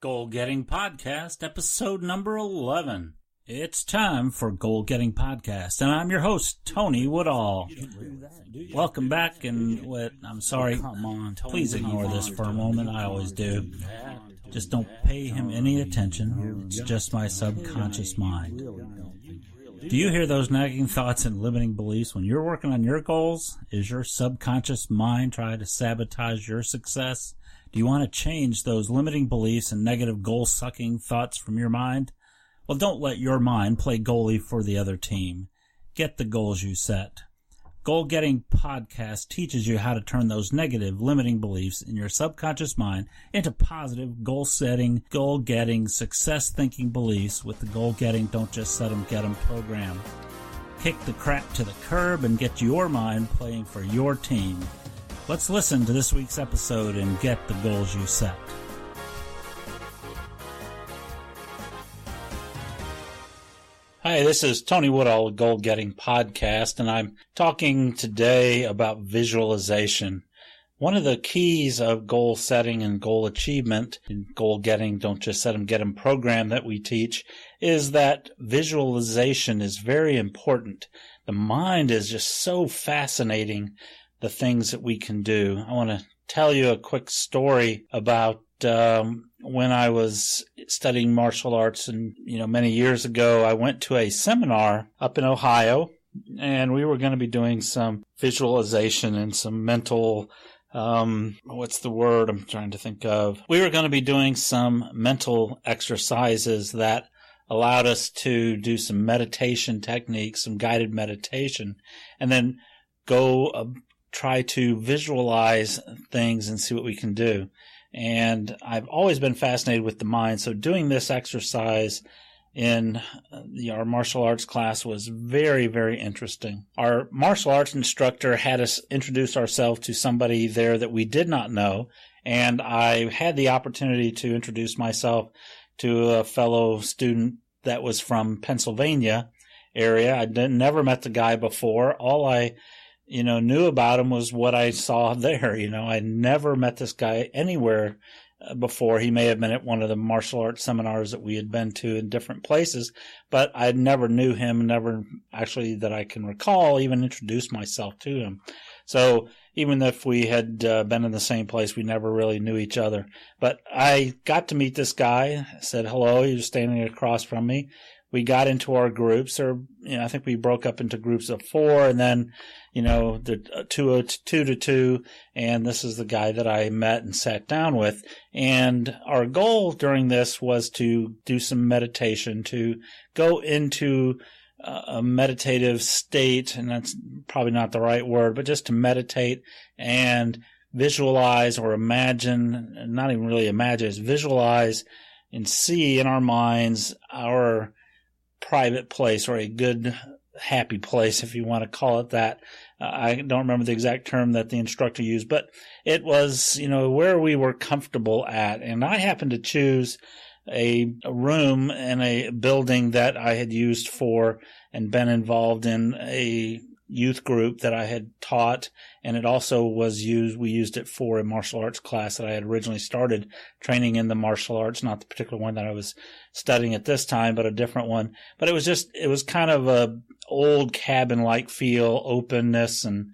Goal Getting Podcast, episode number 11. It's time for Goal Getting Podcast, and I'm your host, Tony Woodall. Welcome back, and I'm sorry, please ignore this for a moment, I always do. Just don't pay him any attention, it's just my subconscious mind. Do you hear those nagging thoughts and limiting beliefs when you're working on your goals? Is your subconscious mind trying to sabotage your success? Do you want to change those limiting beliefs and negative goal-sucking thoughts from your mind? Well, don't let your mind play goalie for the other team. Get the goals you set. Goal Getting Podcast teaches you how to turn those negative, limiting beliefs in your subconscious mind into positive, goal-setting, goal-getting, success-thinking beliefs with the goal-getting, don't just set 'em, get 'em program. Kick the crap to the curb and get your mind playing for your team. Let's listen to this week's episode and get the goals you set. Hi, this is Tony Woodall with Goal Getting Podcast, and I'm talking today about visualization. One of the keys of goal setting and goal achievement in Goal Getting, don't just set 'em, get 'em program that we teach is that visualization is very important. The mind is just so fascinating, the things that we can do. I want to tell you a quick story about when I was studying martial arts, and many years ago I went to a seminar up in Ohio, and we were going to be doing some visualization and some mental what's the word I'm trying to think of? We were going to be doing some mental exercises that allowed us to do some meditation techniques, some guided meditation, and then go try to visualize things and see what we can do. And I've always been fascinated with the mind, so doing this exercise in our martial arts class was very, very interesting. Our martial arts instructor had us introduce ourselves to somebody there that we did not know, and I had the opportunity to introduce myself to a fellow student that was from Pennsylvania area. I'd never met the guy before. All I knew about him was what I saw there. I never met this guy anywhere before. He may have been at one of the martial arts seminars that we had been to in different places, but I never knew him, never actually that I can recall even introduced myself to him. So even if we had been in the same place, we never really knew each other. But I got to meet this guy, said hello, he was standing across from me. We got into our groups, or I think we broke up into groups of 4, and then the two to two, and this is the guy that I met and sat down with. And our goal during this was to do some meditation, to go into a meditative state, and that's probably not the right word, but just to meditate and visualize or imagine, not even really imagine, is visualize and see in our minds our private place, or a good, happy place, if you want to call it that. I don't remember the exact term that the instructor used, but it was, where we were comfortable at. And I happened to choose a room in a building that I had used for and been involved in a youth group that I had taught, and it also was we used it for a martial arts class that I had originally started training in the martial arts, not the particular one that I was studying at this time, but a different one. But it was kind of a old cabin-like feel, openness and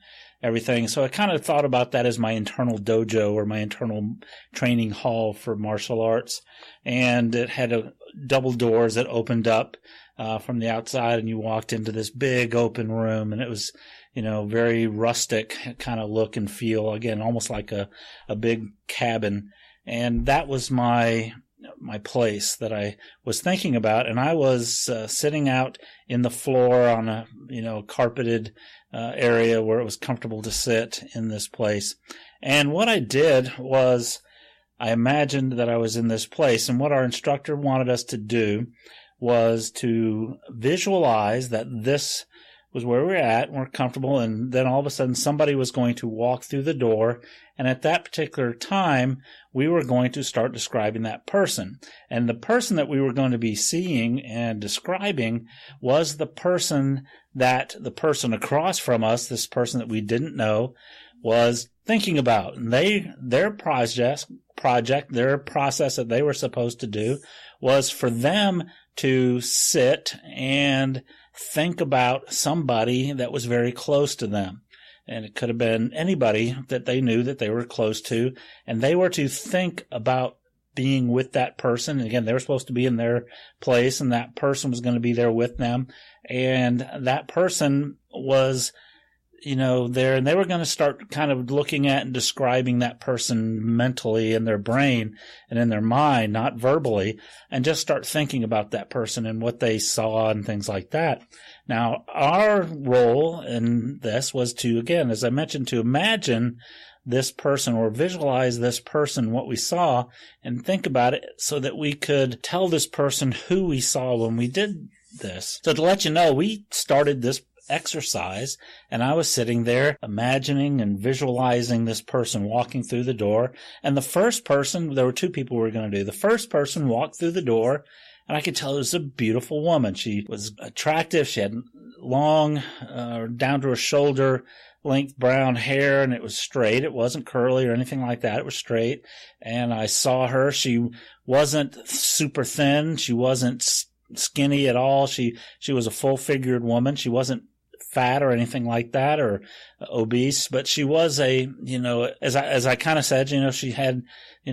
everything. So I kind of thought about that as my internal dojo, or my internal training hall for martial arts. And it had double doors that opened up from the outside, and you walked into this big open room, and it was, very rustic kind of look and feel, again, almost like a big cabin. And that was my place that I was thinking about. And I was sitting out in the floor on a, carpeted area where it was comfortable to sit in this place. And what I did was I imagined that I was in this place, and what our instructor wanted us to do was to visualize that this was where we're at, and we're comfortable, and then all of a sudden somebody was going to walk through the door, and at that particular time, we were going to start describing that person. And the person that we were going to be seeing and describing was the person across from us, this person that we didn't know, was thinking about. And their process that they were supposed to do was for them to sit and think about somebody that was very close to them. And it could have been anybody that they knew that they were close to. And they were to think about being with that person. And again, they were supposed to be in their place, and that person was going to be there with them. And that person was, there, and they were going to start kind of looking at and describing that person mentally in their brain and in their mind, not verbally, and just start thinking about that person and what they saw and things like that. Now, our role in this was to, again, as I mentioned, to imagine this person or visualize this person, what we saw, and think about it so that we could tell this person who we saw when we did this. So to let you know, we started this exercise, and I was sitting there imagining and visualizing this person walking through the door. And the first person, there were two people we were going to do. The first person walked through the door, and I could tell it was a beautiful woman. She was attractive. She had long, down to her shoulder length brown hair, and it was straight. It wasn't curly or anything like that. It was straight. And I saw her. She wasn't super thin. She wasn't skinny at all. She was a full-figured woman. She wasn't fat or anything like that, or obese, but she was as I kind of said, she had,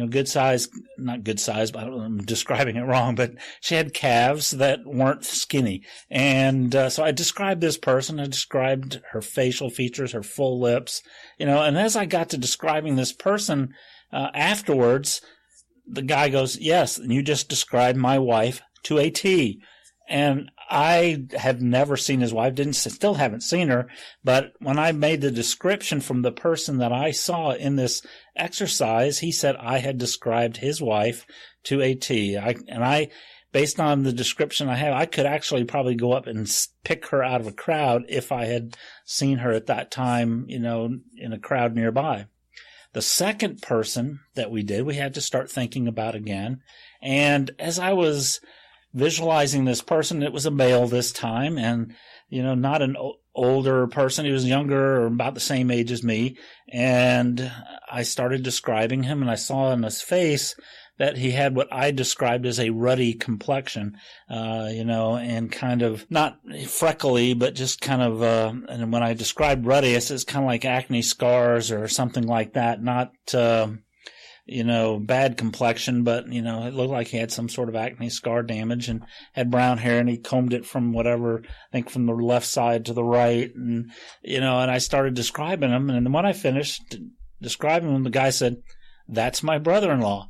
good size, not good size, but I'm describing it wrong, but she had calves that weren't skinny. And so I described this person. I described her facial features, her full lips, and as I got to describing this person, afterwards, the guy goes, "Yes, you just described my wife to a T." And I have never seen his wife, still haven't seen her, but when I made the description from the person that I saw in this exercise, he said I had described his wife to a T. Based on the description I have, I could actually probably go up and pick her out of a crowd if I had seen her at that time, in a crowd nearby. The second person that we did, we had to start thinking about again. And as I was visualizing this person, it was a male this time, and not an older person. He was younger, or about the same age as me. And I started describing him, and I saw on his face that he had what I described as a ruddy complexion, and kind of not freckly, but just kind of, and when I described ruddy, it's kind of like acne scars or something like that, not, bad complexion, but, it looked like he had some sort of acne scar damage, and had brown hair, and he combed it from I think from the left side to the right. And, and I started describing him. And then when I finished describing him, the guy said, "That's my brother-in-law."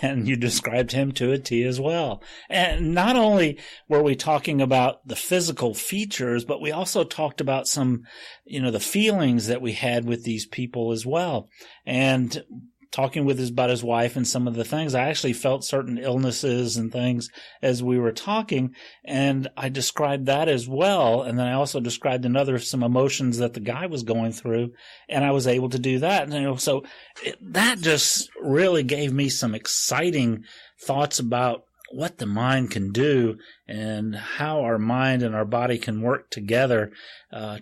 And you described him to a T as well. And not only were we talking about the physical features, but we also talked about some, the feelings that we had with these people as well. And talking about his wife and some of the things, I actually felt certain illnesses and things as we were talking, and I described that as well. And then I also described some emotions that the guy was going through, and I was able to do that. And, so that just really gave me some exciting thoughts about what the mind can do and how our mind and our body can work together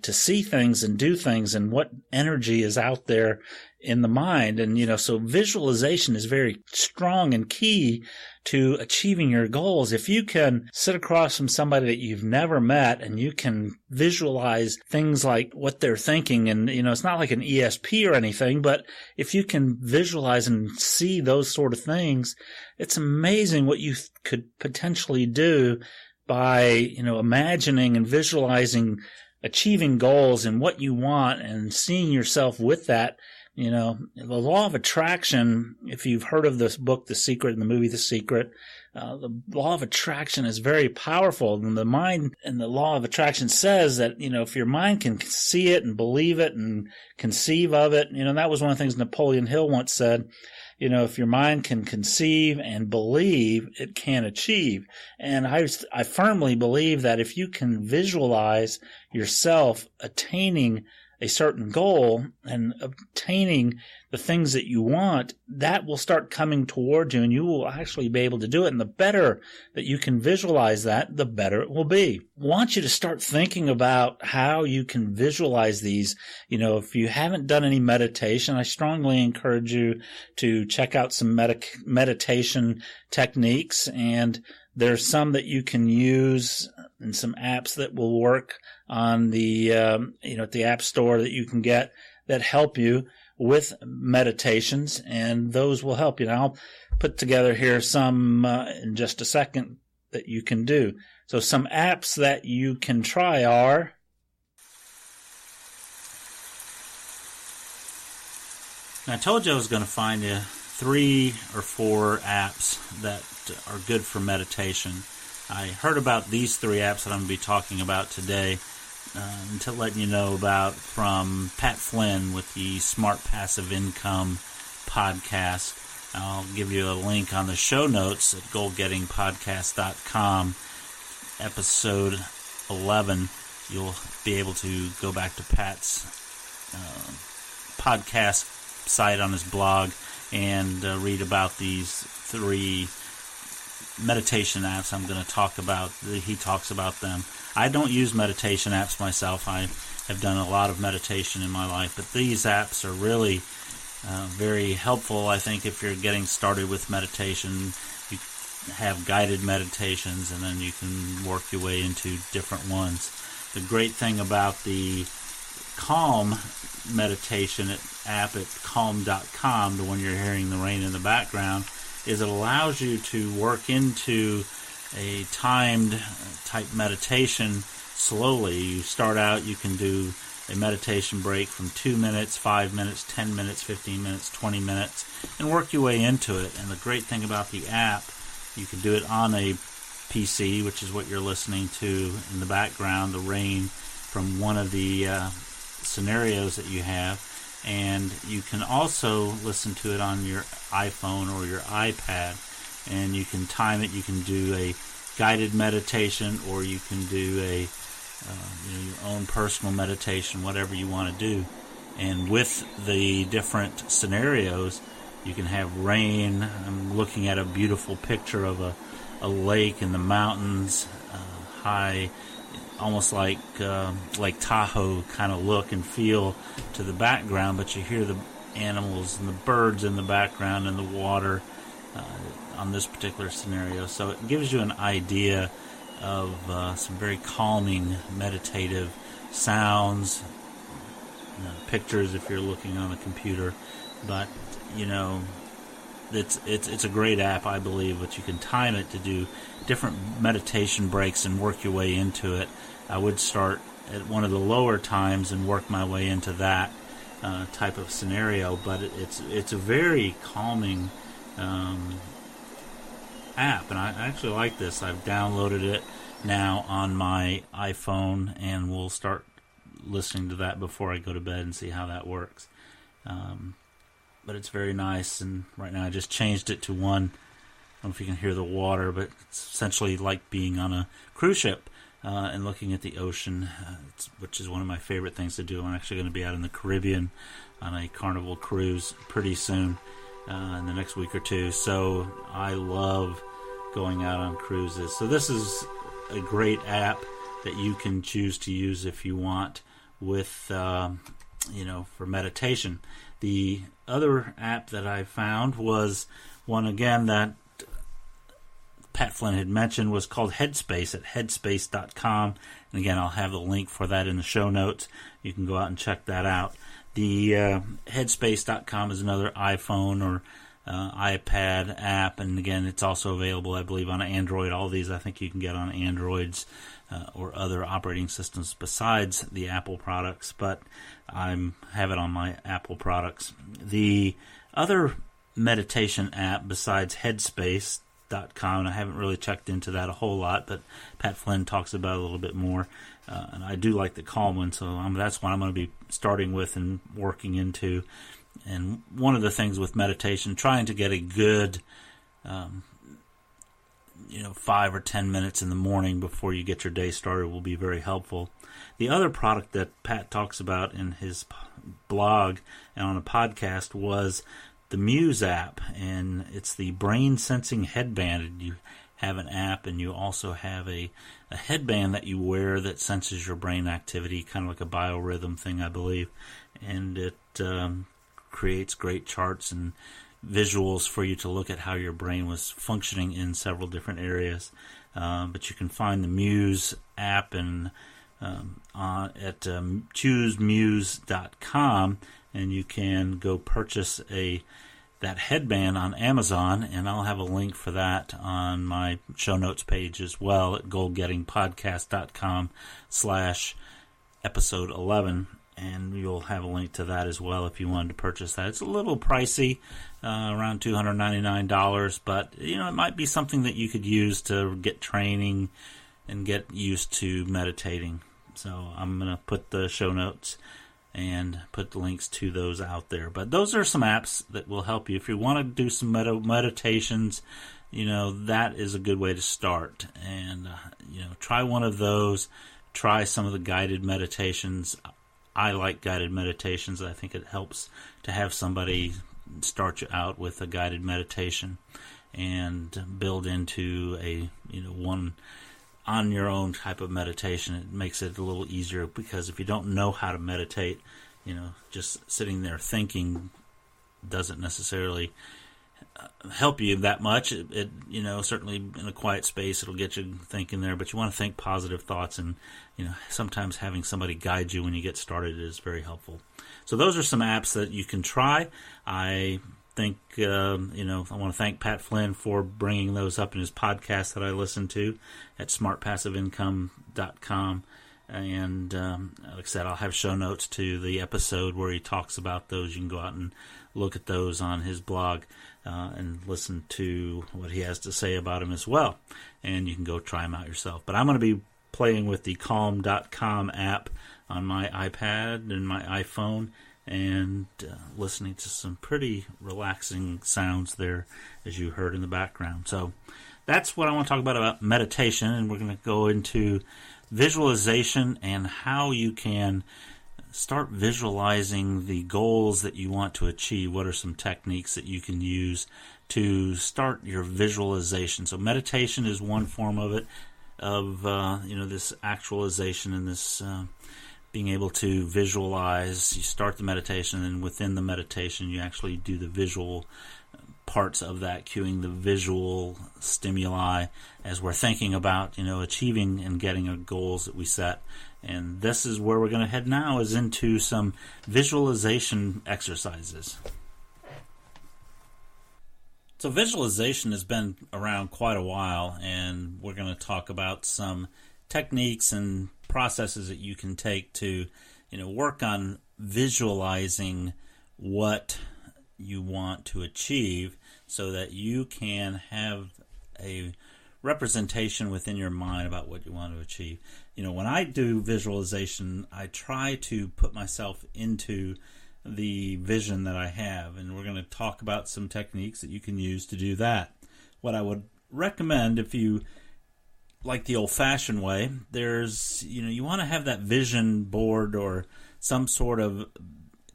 to see things and do things, and what energy is out there in the mind. And, so visualization is very strong and key to achieving your goals. If you can sit across from somebody that you've never met and you can visualize things like what they're thinking, and, it's not like an ESP or anything, but if you can visualize and see those sort of things, it's amazing what you could potentially do by, imagining and visualizing achieving goals and what you want and seeing yourself with that. The law of attraction, if you've heard of this book, The Secret, and the movie, The Secret, the law of attraction is very powerful. And the mind and the law of attraction says that, if your mind can see it and believe it and conceive of it, that was one of the things Napoleon Hill once said, if your mind can conceive and believe, it can achieve. And I firmly believe that if you can visualize yourself attaining a certain goal and obtaining the things that you want, that will start coming toward you, and you will actually be able to do it. And the better that you can visualize that, the better it will be. I want you to start thinking about how you can visualize these. If you haven't done any meditation, I strongly encourage you to check out some meditation techniques, and there's some that you can use and some apps that will work on the, at the App Store that you can get that help you with meditations, and those will help you. And I'll put together here some in just a second that you can do. So some apps that you can try are I told you I was going to find you 3 or 4 apps that are good for meditation. I heard about these 3 apps that I'm going to be talking about today, to let you know about from Pat Flynn with the Smart Passive Income podcast. I'll give you a link on the show notes at goalgettingpodcast.com. Episode 11, you'll be able to go back to Pat's podcast site on his blog and read about these 3 meditation apps I'm going to talk about. He talks about them. I don't use meditation apps myself. I have done a lot of meditation in my life, but these apps are really very helpful, I think, if you're getting started with meditation. You have guided meditations, and then you can work your way into different ones. The great thing about the Calm meditation app at calm.com, the one you're hearing the rain in the background, is it allows you to work into a timed type meditation slowly. You start out, you can do a meditation break from 2 minutes, 5 minutes, 10 minutes, 15 minutes, 20 minutes, and work your way into it. And the great thing about the app, you can do it on a PC, which is what you're listening to in the background, the rain from one of the scenarios that you have. And you can also listen to it on your iPhone or your iPad, and you can time it. You can do a guided meditation, or you can do your own personal meditation, whatever you want to do. And with the different scenarios, you can have rain. I'm looking at a beautiful picture of a lake in the mountains, high, almost like Lake Tahoe kind of look and feel to the background, but you hear the animals and the birds in the background and the water on this particular scenario. So it gives you an idea of some very calming, meditative sounds, pictures if you're looking on a computer. But it's a great app, I believe, but you can time it to do different meditation breaks and work your way into it. I would start at one of the lower times and work my way into that type of scenario, but it's a very calming app, and I actually like this. I've downloaded it now on my iPhone, and we'll start listening to that before I go to bed and see how that works. But it's very nice, and right now I just changed it to one. I don't know if you can hear the water, but it's essentially like being on a cruise ship and looking at the ocean, which is one of my favorite things to do. I'm actually going to be out in the Caribbean on a Carnival cruise pretty soon in the next week or two. So I love going out on cruises. So this is a great app that you can choose to use if you want with, for meditation. The other app that I found was one, again, that Pat Flynn had mentioned, was called Headspace at headspace.com. And again, I'll have the link for that in the show notes. You can go out and check that out. The headspace.com is another iPhone or iPad app, and again, it's also available, I believe, on Android. All these I think you can get on Androids or other operating systems besides the Apple products, but I have it on my Apple products. The other meditation app besides Headspace.com, and I haven't really checked into that a whole lot, but Pat Flynn talks about it a little bit more, and I do like the Calm one, so that's one I'm going to be starting with and working into. And one of the things with meditation, trying to get a good 5 or 10 minutes in the morning before you get your day started will be very helpful. The other product that Pat talks about in his blog and on a podcast was the Muse app, and it's the brain sensing headband. You have an app, and you also have a headband that you wear that senses your brain activity, kind of like a biorhythm thing, I believe, and it creates great charts and visuals for you to look at how your brain was functioning in several different areas. But you can find the Muse app at choosemuse.com, and you can go purchase that headband on Amazon, and I'll have a link for that on my show notes page as well at goalgettingpodcast.com/episode 11. And you'll have a link to that as well if you wanted to purchase that. It's a little pricey, around $299, but it might be something that you could use to get training and get used to meditating. So I'm going to put the show notes and put the links to those out there. But those are some apps that will help you. If you want to do some meditations, that is a good way to start. And, try one of those. Try some of the guided meditations. I like guided meditations. I think it helps to have somebody start you out with a guided meditation and build into a one on your own type of meditation. It makes it a little easier, because if you don't know how to meditate, just sitting there thinking doesn't necessarily help you that much. It certainly in a quiet space it'll get you thinking there, but you want to think positive thoughts, and sometimes having somebody guide you when you get started is very helpful. So those are some apps that you can try. I think I want to thank Pat Flynn for bringing those up in his podcast that I listen to at smartpassiveincome.com. And like I said, I'll have show notes to the episode where he talks about those. You can go out and look at those on his blog and listen to what he has to say about them as well. And you can go try them out yourself. But I'm going to be playing with the Calm.com app on my iPad and my iPhone, and listening to some pretty relaxing sounds there, as you heard in the background. So that's what I want to talk about meditation, and we're going to go into visualization and how you can start visualizing the goals that you want to achieve. What are some techniques that you can use to start your visualization? So meditation is one form of it, of this actualization and this being able to visualize. You start the meditation, and within the meditation you actually do the visual parts of that, cueing the visual stimuli as we're thinking about achieving and getting our goals that we set. And this is where we're going to head now, is into some visualization exercises. So visualization has been around quite a while, and we're going to talk about some techniques and processes that you can take to work on visualizing what you want to achieve, so that you can have a representation within your mind about what you want to achieve. When I do visualization, I try to put myself into the vision that I have, and we're going to talk about some techniques that you can use to do that. What I would recommend, if you like the old-fashioned way, there's you want to have that vision board or some sort of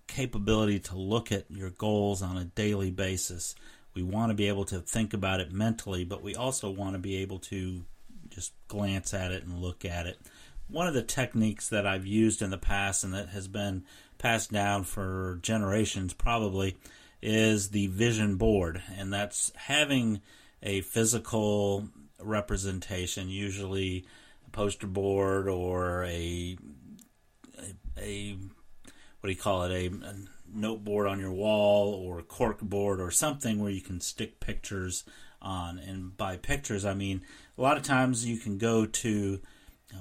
capability to look at your goals on a daily basis. We want to be able to think about it mentally, but we also want to be able to just glance at it and look at it. One of the techniques that I've used in the past, and that has been passed down for generations probably, is the vision board, and that's having a physical representation, usually a poster board or a what do you call it, a note board on your wall, or a cork board, or something where you can stick pictures on. And by pictures, I mean a lot of times you can go to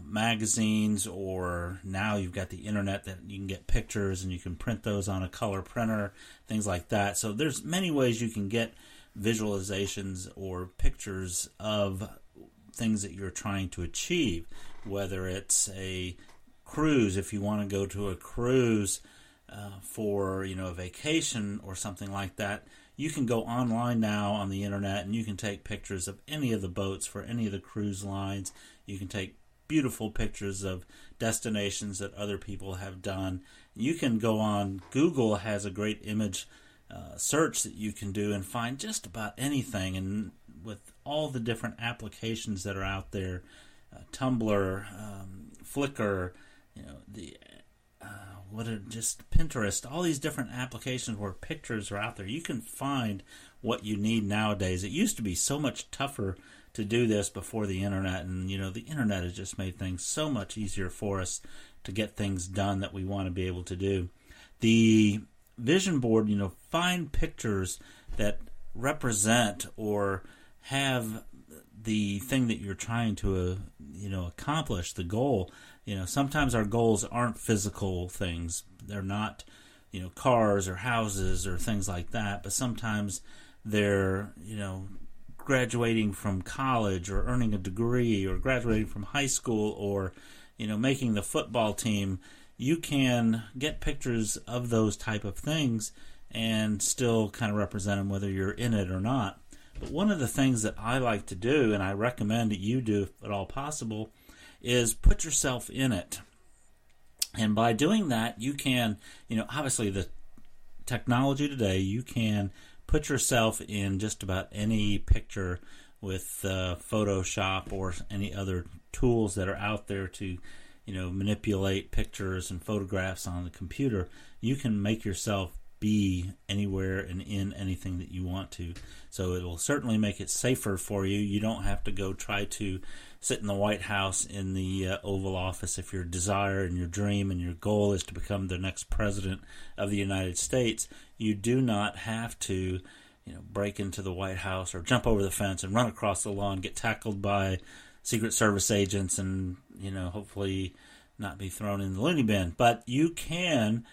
magazines, or now you've got the internet that you can get pictures and you can print those on a color printer, things like that. So there's many ways you can get visualizations or pictures of things that you're trying to achieve, whether it's a cruise, if you want to go to a cruise for a vacation or something like that. you can go online now on the internet and you can take pictures of any of the boats for any of the cruise lines. You can take beautiful pictures of destinations that other people have done. You can go on, Google has a great image search that you can do and find just about anything. And with all the different applications that are out there, Tumblr, Flickr, just Pinterest, all these different applications where pictures are out there. You can find what you need nowadays. It used to be so much tougher to do this before the internet, and the internet has just made things so much easier for us to get things done that we want to be able to do. The vision board, find pictures that represent or have the thing that you're trying to accomplish, the goal. Sometimes our goals aren't physical things. They're not cars or houses or things like that, but sometimes they're graduating from college or earning a degree or graduating from high school or making the football team. You can get pictures of those type of things and still kind of represent them whether you're in it or not. But one of the things that I like to do, and I recommend that you do if at all possible, is put yourself in it. And by doing that, you can, obviously the technology today, you can put yourself in just about any picture with Photoshop or any other tools that are out there to, manipulate pictures and photographs on the computer. You can make yourself be anywhere and in anything that you want to. So it will certainly make it safer for you. You don't have to go try to sit in the White House in the Oval Office if your desire and your dream and your goal is to become the next president of the United States. You do not have to break into the White House or jump over the fence and run across the lawn, get tackled by Secret Service agents and hopefully not be thrown in the loony bin. But you can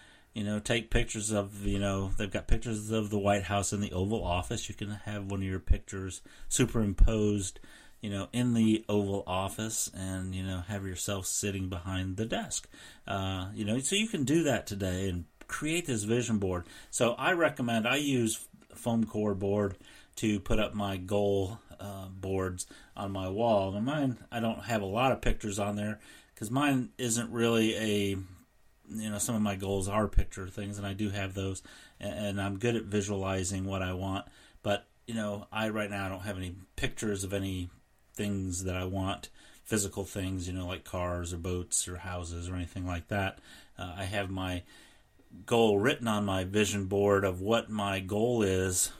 take pictures of, they've got pictures of the White House in the Oval Office. You can have one of your pictures superimposed, in the Oval Office and, have yourself sitting behind the desk. So you can do that today and create this vision board. So I use foam core board to put up my goal boards on my wall. And mine, I don't have a lot of pictures on there because mine isn't really some of my goals are picture things, and I do have those, and I'm good at visualizing what I want. But, right now I don't have any pictures of any things that I want, physical things, like cars or boats or houses or anything like that. I have my goal written on my vision board of what my goal is,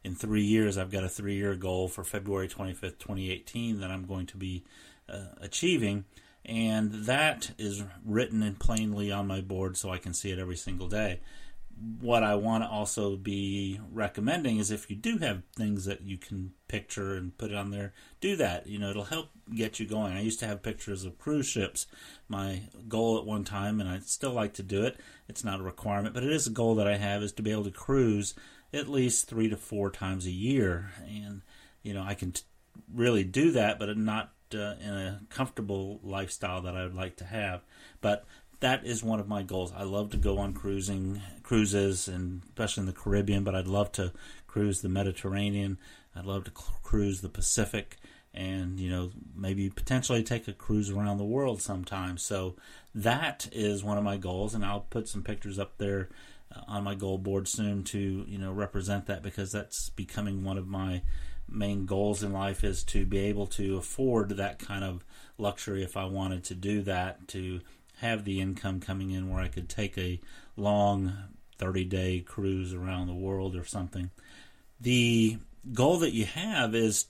in 3 years. I've got a 3-year goal for February 25th, 2018 that I'm going to be achieving. And that is written in plainly on my board so I can see it every single day. What I want to also be recommending is if you do have things that you can picture and put it on there, do that. It'll help get you going. I used to have pictures of cruise ships. My goal at one time, and I still like to do it, it's not a requirement, but it is a goal that I have, is to be able to cruise at least 3 to 4 times a year. And, I can really do that, but not in a comfortable lifestyle that I would like to have. But that is one of my goals. I love to go on cruises, and especially in the Caribbean, but I'd love to cruise the Mediterranean. I'd love to cruise the Pacific, and maybe potentially take a cruise around the world sometime. So that is one of my goals, and I'll put some pictures up there on my goal board soon to represent that, because that's becoming one of my main goals in life, is to be able to afford that kind of luxury if I wanted to do that, to have the income coming in where I could take a long 30-day cruise around the world or something. The goal that you have is,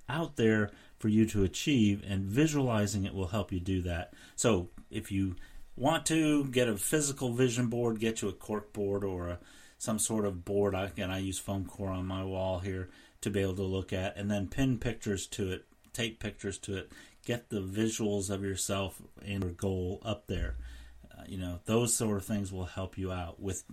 out there for you to achieve, and visualizing it will help you do that. So if you want to get a physical vision board, get you a cork board or some sort of board. I use foam core on my wall here to be able to look at, and then pin pictures to it, tape pictures to it, get the visuals of yourself and your goal up there. Those sort of things will help you out. With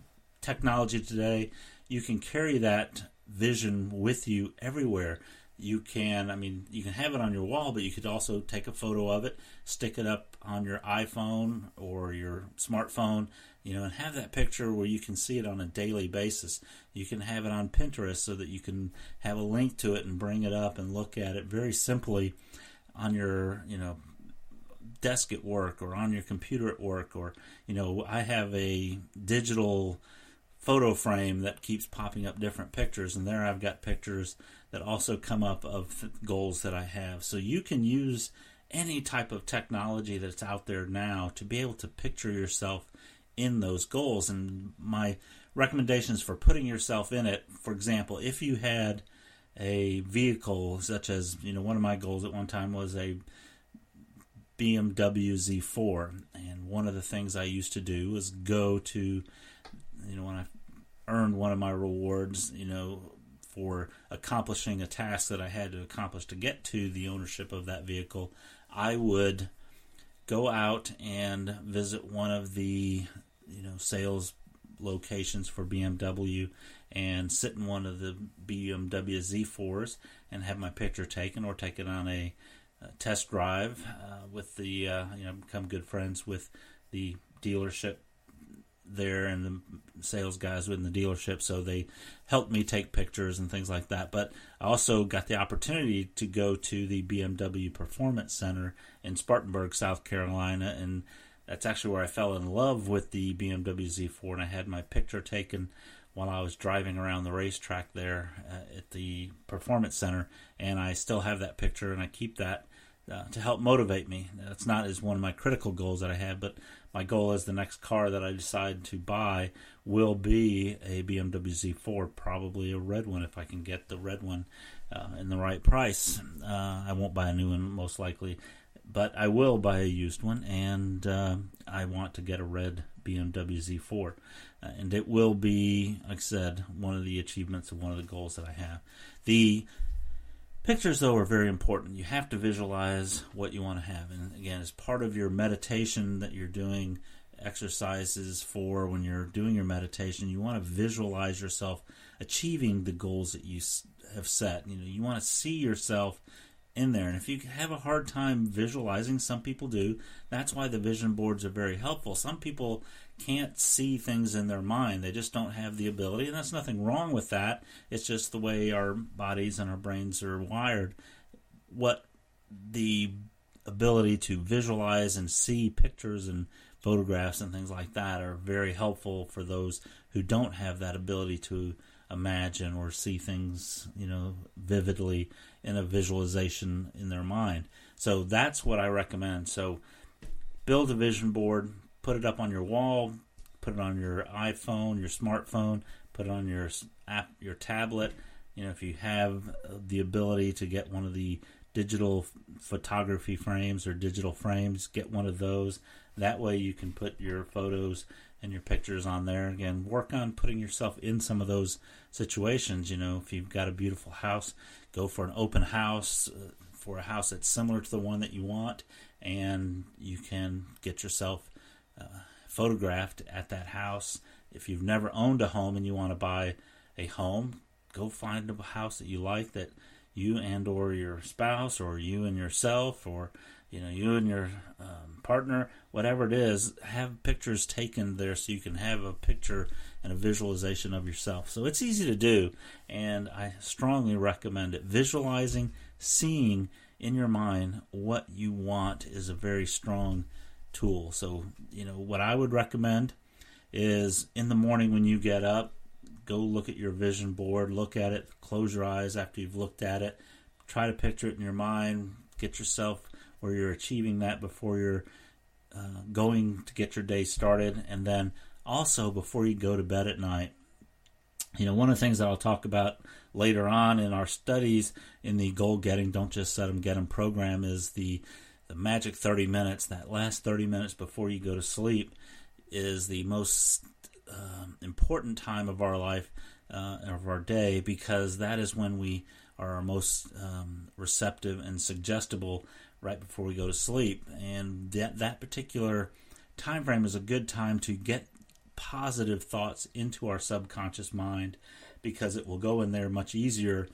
technology today, you can carry that vision with you everywhere. You can have it on your wall, but you could also take a photo of it, stick it up on your iPhone or your smartphone, and have that picture where you can see it on a daily basis. You can have it on Pinterest so that you can have a link to it and bring it up and look at it very simply on your, desk at work or on your computer at work. Or, I have a digital photo frame that keeps popping up different pictures, and there I've got pictures that also come up of goals that I have. So you can use any type of technology that's out there now to be able to picture yourself in those goals. And my recommendations for putting yourself in it, for example, if you had a vehicle such as, one of my goals at one time was a BMW Z4, and one of the things I used to do was go to, when I earned one of my rewards, for accomplishing a task that I had to accomplish to get to the ownership of that vehicle, I would go out and visit one of the, sales locations for BMW and sit in one of the BMW Z4s and have my picture taken, or take it on a test drive with the, become good friends with the dealership there and the sales guys within the dealership, so they helped me take pictures and things like that. But I also got the opportunity to go to the BMW Performance Center in Spartanburg, South Carolina, and that's actually where I fell in love with the BMW Z4, and I had my picture taken while I was driving around the racetrack there at the Performance Center, and I still have that picture, and I keep that to help motivate me. That's not as one of my critical goals that I have, but my goal is the next car that I decide to buy will be a BMW Z4, probably a red one if I can get the red one in the right price. I won't buy a new one most likely, but I will buy a used one, and I want to get a red BMW Z4. And it will be, like I said, one of the achievements of one of the goals that I have. The pictures, though, are very important. You have to visualize what you want to have. And again, as part of your meditation that you're doing exercises for when you're doing your meditation, you want to visualize yourself achieving the goals that you have set. You want to see yourself in there. And if you have a hard time visualizing, some people do, that's why the vision boards are very helpful. Some people can't see things in their mind. They just don't have the ability, and that's nothing wrong with that. It's just the way our bodies and our brains are wired. What the ability to visualize and see pictures and photographs and things like that are very helpful for those who don't have that ability to imagine or see things, vividly in a visualization in their mind. So that's what I recommend. So build a vision board, put it up on your wall, put it on your iPhone, your smartphone, put it on your app, your tablet. If you have the ability to get one of the digital photography frames or digital frames, get one of those. That way you can put your photos and your pictures on there. Again, work on putting yourself in some of those situations. If you've got a beautiful house, go for an open house for a house that's similar to the one that you want, and you can get yourself photographed at that house. If you've never owned a home and you want to buy a home, go find a house that you like, that you and or your spouse, or you and yourself, or you and your partner, whatever it is, have pictures taken there so you can have a picture and a visualization of yourself. So it's easy to do, and I strongly recommend it. Visualizing, seeing in your mind what you want is a very strong tool. So, what I would recommend is in the morning when you get up, go look at your vision board, look at it, close your eyes after you've looked at it, try to picture it in your mind, get yourself where you're achieving that before you're going to get your day started, and then also before you go to bed at night. One of the things that I'll talk about later on in our studies in the Goal Getting, Don't Just Set 'em, Get 'em program is the magic 30 minutes. That last 30 minutes before you go to sleep is the most important time of our life, of our day, because that is when we are our most receptive and suggestible, right before we go to sleep. And that particular time frame is a good time to get positive thoughts into our subconscious mind, because it will go in there much easier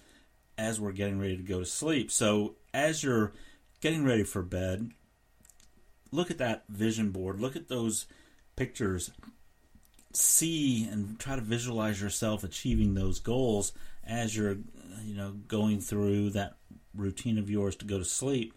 as we're getting ready to go to sleep. So as you're getting ready for bed, look at that vision board, look at those pictures see and try to visualize yourself achieving those goals as you're, going through that routine of yours to go to sleep.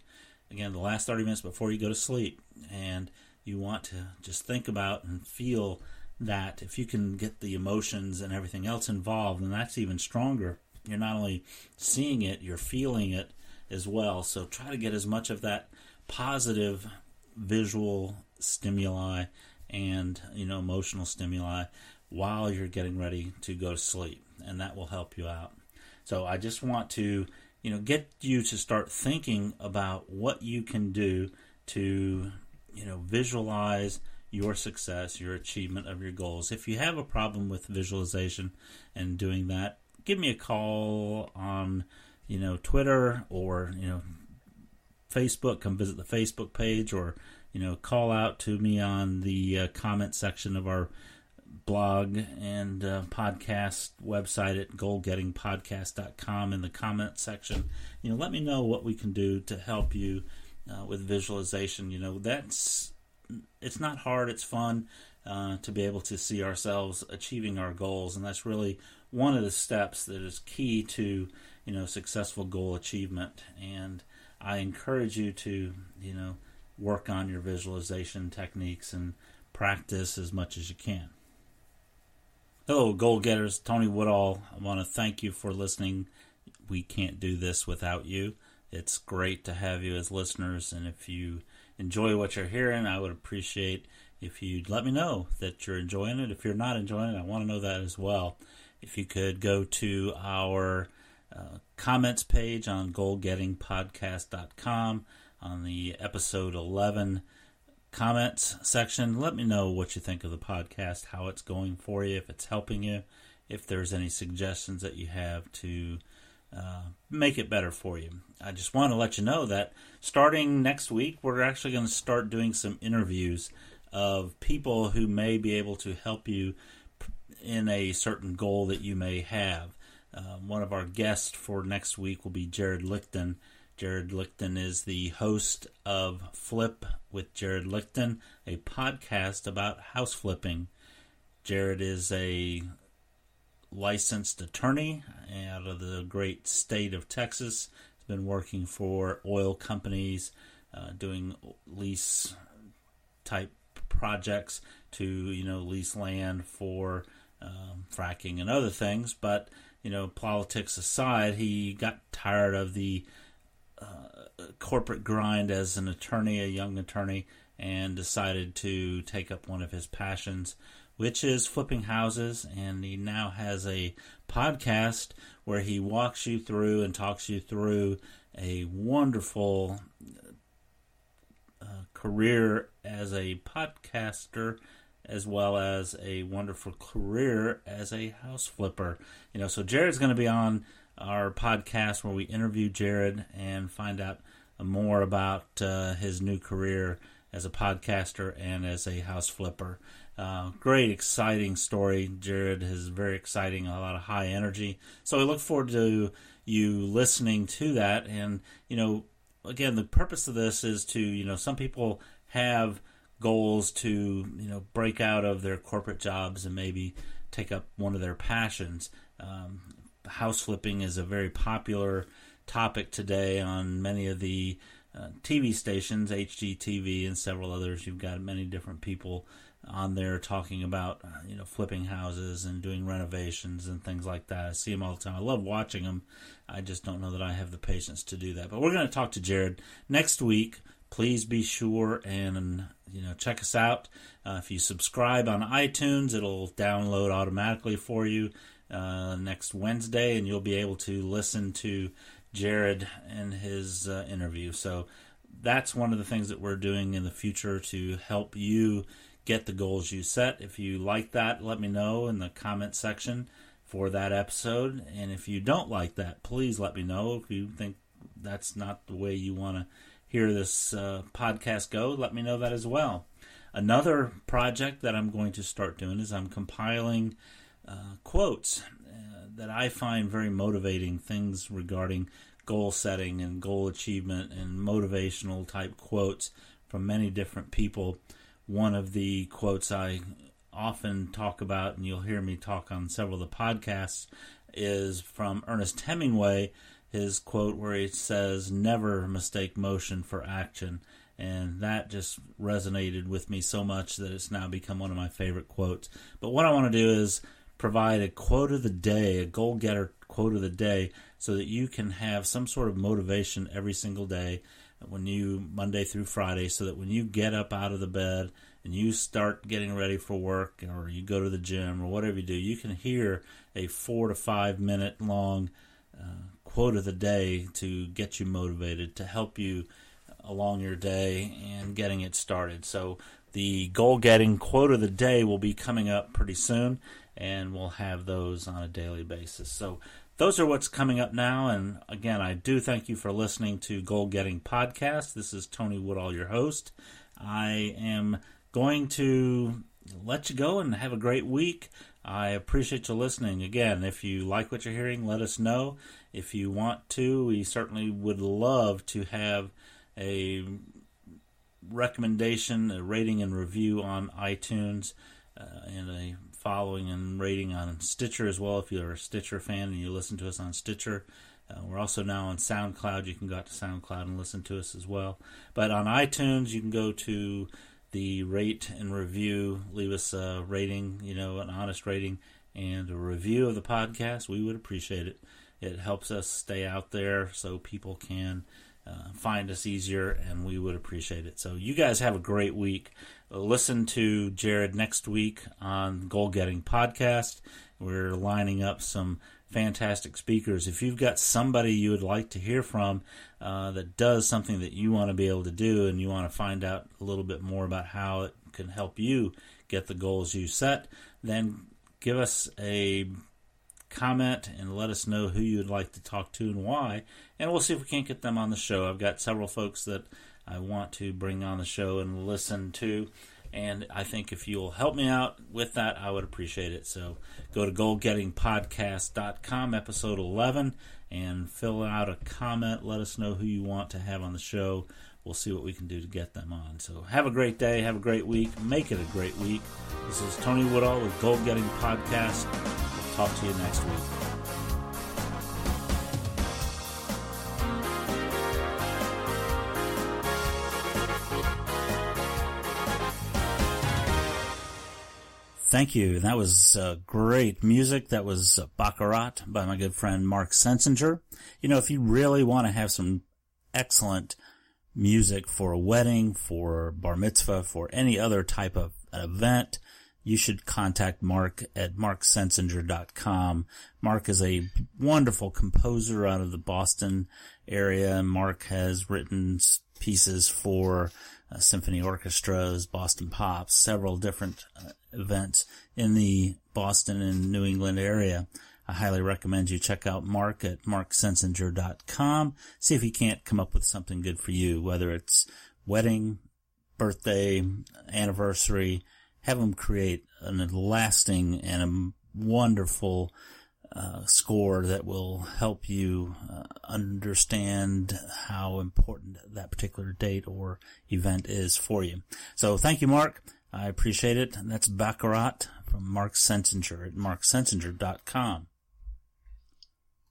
Again, the last 30 minutes before you go to sleep. And you want to just think about and feel that. If you can get the emotions and everything else involved, then that's even stronger. You're not only seeing it, you're feeling it as well. So try to get as much of that positive visual stimuli and emotional stimuli while you're getting ready to go to sleep, and that will help you out. So I just want to get you to start thinking about what you can do to visualize your success, your achievement of your goals. If you have a problem with visualization and doing that, give me a call on Twitter or Facebook. Come visit the Facebook page, or call out to me on the comment section of our blog and podcast website at goalgettingpodcast.com in the comment section. Let me know what we can do to help you with visualization. It's not hard, it's fun to be able to see ourselves achieving our goals, and that's really one of the steps that is key to successful goal achievement. And I encourage you to work on your visualization techniques and practice as much as you can. Hello, goal getters. Tony Woodall. I want to thank you for listening. We can't do this without you. It's great to have you as listeners, and if you enjoy what you're hearing, I would appreciate if you'd let me know that you're enjoying it. If you're not enjoying it, I want to know that as well. If you could go to our comments page on goalgettingpodcast.com on the episode 11 comments section. Let me know what you think of the podcast, how it's going for you, if it's helping you, if there's any suggestions that you have to make it better for you. I just want to let you know that starting next week, we're actually going to start doing some interviews of people who may be able to help you in a certain goal that you may have. One of our guests for next week will be Jared Lichten. Jared Lichten is the host of Flip with Jared Lichten, a podcast about house flipping. Jared is a licensed attorney out of the great state of Texas. He's been working for oil companies, doing lease type projects to lease land for fracking and other things. But politics aside, he got tired of the corporate grind as an attorney, a young attorney, and decided to take up one of his passions, which is flipping houses. And he now has a podcast where he walks you through and talks you through a wonderful career as a podcaster, as well as a wonderful career as a house flipper. So Jared's going to be on our podcast where we interview Jared and find out more about his new career as a podcaster and as a house flipper. Great, exciting story. Jared is very exciting, a lot of high energy. So I look forward to you listening to that. And, again, the purpose of this is to, some people have goals to, break out of their corporate jobs and maybe take up one of their passions. House flipping is a very popular topic today on many of the TV stations, HGTV and several others. You've got many different people on there talking about, flipping houses and doing renovations and things like that. I see them all the time. I love watching them. I just don't know that I have the patience to do that. But we're going to talk to Jared next week. Please be sure and, check us out. If you subscribe on iTunes, it'll download automatically for you next Wednesday, and you'll be able to listen to Jared and his interview. So that's one of the things that we're doing in the future to help you get the goals you set. If you like that, let me know in the comment section for that episode. And if you don't like that, please let me know. If you think that's not the way you want to hear this podcast go, let me know that as well. Another project that I'm going to start doing is I'm compiling quotes that I find very motivating, things regarding goal setting and goal achievement and motivational type quotes from many different people. One of the quotes I often talk about, and you'll hear me talk on several of the podcasts, is from Ernest Hemingway, his quote where he says, "Never mistake motion for action." And that just resonated with me so much that it's now become one of my favorite quotes. But what I want to do is provide a quote of the day, a goal-getter quote of the day, so that you can have some sort of motivation every single day, Monday through Friday, so that when you get up out of the bed and you start getting ready for work, or you go to the gym, or whatever you do, you can hear a 4 to 5 minute long quote of the day to get you motivated, to help you along your day and getting it started. So the goal-getting quote of the day will be coming up pretty soon, and we'll have those on a daily basis. So those are what's coming up now. And again, I do thank you for listening to Goal Getting Podcast. This is Tony Woodall, your host. I am going to let you go and have a great week. I appreciate you listening. Again, if you like what you're hearing, let us know. If you want to, we certainly would love to have a recommendation, a rating and review on iTunes, and a following and rating on Stitcher as well. If you're a Stitcher fan and you listen to us on Stitcher, we're also now on SoundCloud. You can go out to SoundCloud and listen to us as well. But on iTunes, you can go to the rate and review, leave us a rating, an honest rating and a review of the podcast. We would appreciate it. It helps us stay out there so people can find us easier, and we would appreciate it. So you guys have a great week. Listen to Jared next week on Goal Getting Podcast. We're lining up some fantastic speakers. If you've got somebody you would like to hear from that does something that you want to be able to do, and you want to find out a little bit more about how it can help you get the goals you set, then give us a comment and let us know who you'd like to talk to and why, and we'll see if we can't get them on the show. I've got several folks that I want to bring on the show and listen to, and I think if you'll help me out with that, I would appreciate it. So go to goalgettingpodcast.com, episode 11, and fill out a comment. Let us know who you want to have on the show. We'll see what we can do to get them on. So have a great day, have a great week, make it a great week. This is Tony Woodall with Goal Getting Podcast. Talk to you next week. Thank you. That was great music. That was Baccarat by my good friend Mark Sensinger. If you really want to have some excellent music for a wedding, for bar mitzvah, for any other type of event, you should contact Mark at marksensinger.com. Mark is a wonderful composer out of the Boston area. Mark has written pieces for symphony orchestras, Boston Pops, several different events in the Boston and New England area. I highly recommend you check out Mark at marksensinger.com. See if he can't come up with something good for you, whether it's wedding, birthday, anniversary. Have him create a lasting and a wonderful score that will help you understand how important that particular date or event is for you. So thank you, Mark. I appreciate it. And that's Baccarat from Mark Sensinger at marksensinger.com.